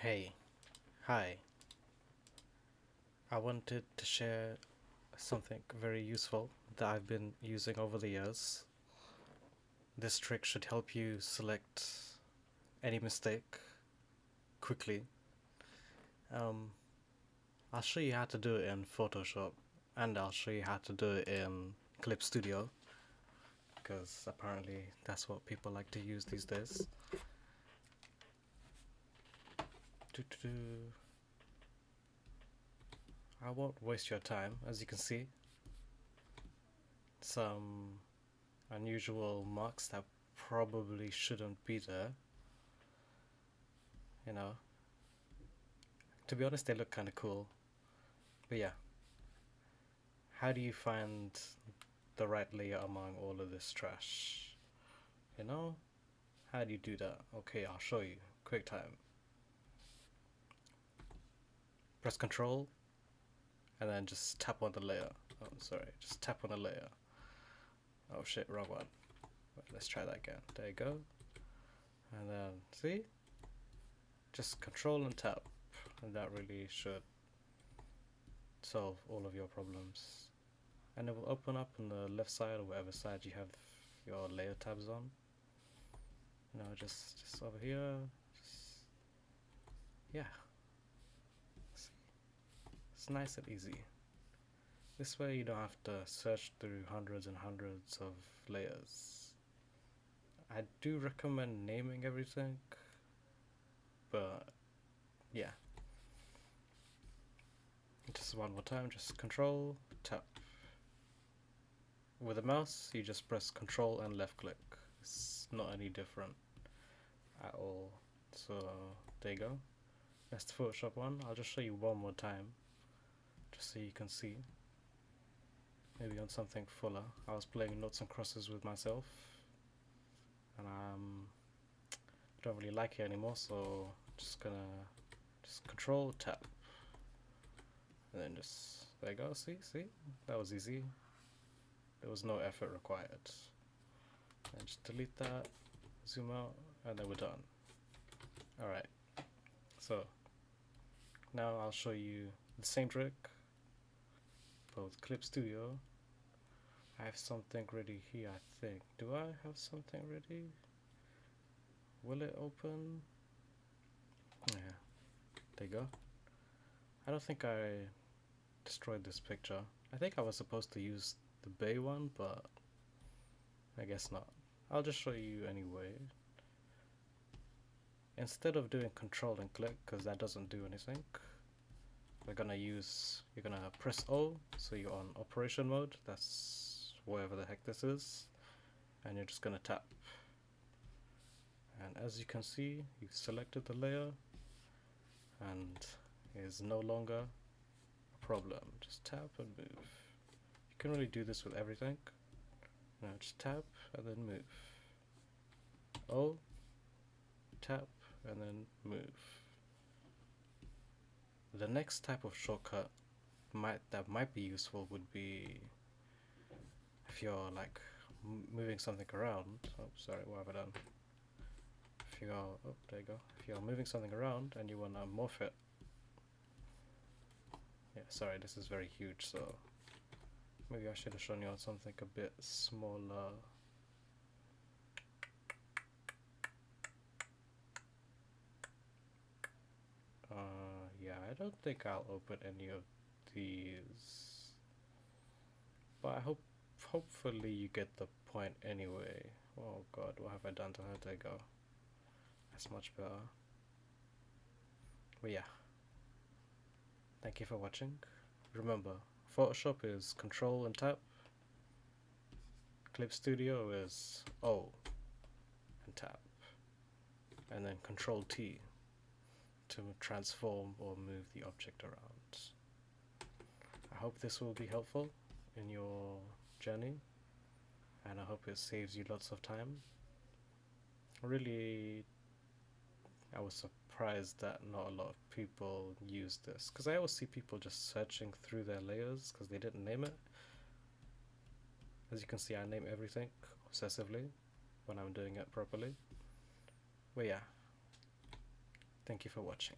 Hey, hi. I wanted to share something very useful that I've been using over the years. This trick should help you select any mistake quickly. Um, I'll show you how to do it in Photoshop, and I'll show you how to do it in Clip Studio, because apparently that's what people like to use these days. Doo-doo-doo. I won't waste your time. As you can see, some unusual marks that probably shouldn't be there. You know, to be honest, they look kind of cool. But yeah, how do you find the right layer among all of this trash? You know, how do you do that? Okay, I'll show you. Quick time. Press Control and then just tap on the layer. Oh, sorry, just tap on the layer. Oh shit, wrong one. Wait, let's try that again. There you go. And then, see? Just Control and tap. And that really should solve all of your problems. And it will open up on the left side or whatever side you have your layer tabs on. You know, just over here. Just, yeah. See? It's nice and easy. This way you don't have to search through hundreds and hundreds of layers. I do recommend naming everything, but yeah. Just one more time, just Control, tap. With the mouse, you just press Control and left click. It's not any different at all. So there you go. That's the Photoshop one. I'll just show you one more time, just so you can see. Maybe on something fuller. I was playing noughts and crosses with myself, and I don't really like it anymore. So just gonna Control tap, and then just there you go. See, that was easy. There was no effort required. And just delete that, zoom out, and then we're done. Alright, so now I'll show you the same trick, but with Clip Studio. I have something ready here, I think. Do I have something ready? Will it open? Yeah, there you go. I don't think I destroyed this picture. I think I was supposed to use the bay one, but I guess not. I'll just show you anyway. Instead of doing control and click, because that doesn't do anything, you're gonna press O, so you're on operation mode, that's wherever the heck this is, and you're just gonna tap. And as you can see, you've selected the layer, and it is no longer a problem. Just tap and move. You can really do this with everything. Now just tap and then move. O, tap, and then move. The next type of shortcut that might be useful would be if you're like moving something around. Oh, sorry, what have I done? If you're, oh, there you go. If you're moving something around and you want to morph it. Yeah, sorry, this is very huge, so maybe I should have shown you on something a bit smaller. Yeah, I don't think I'll open any of these, but hopefully you get the point anyway. Oh god, what have I done to her? There you go. That's much better. But yeah, thank you for watching. Remember, Photoshop is Control and tap. Clip Studio is O and tap, and then Control T to transform or move the object around. I hope this will be helpful in your journey, and I hope it saves you lots of time. Really, I was surprised that not a lot of people use this, because I always see people just searching through their layers because they didn't name it. As you can see, I name everything obsessively when I'm doing it properly. But yeah, thank you for watching.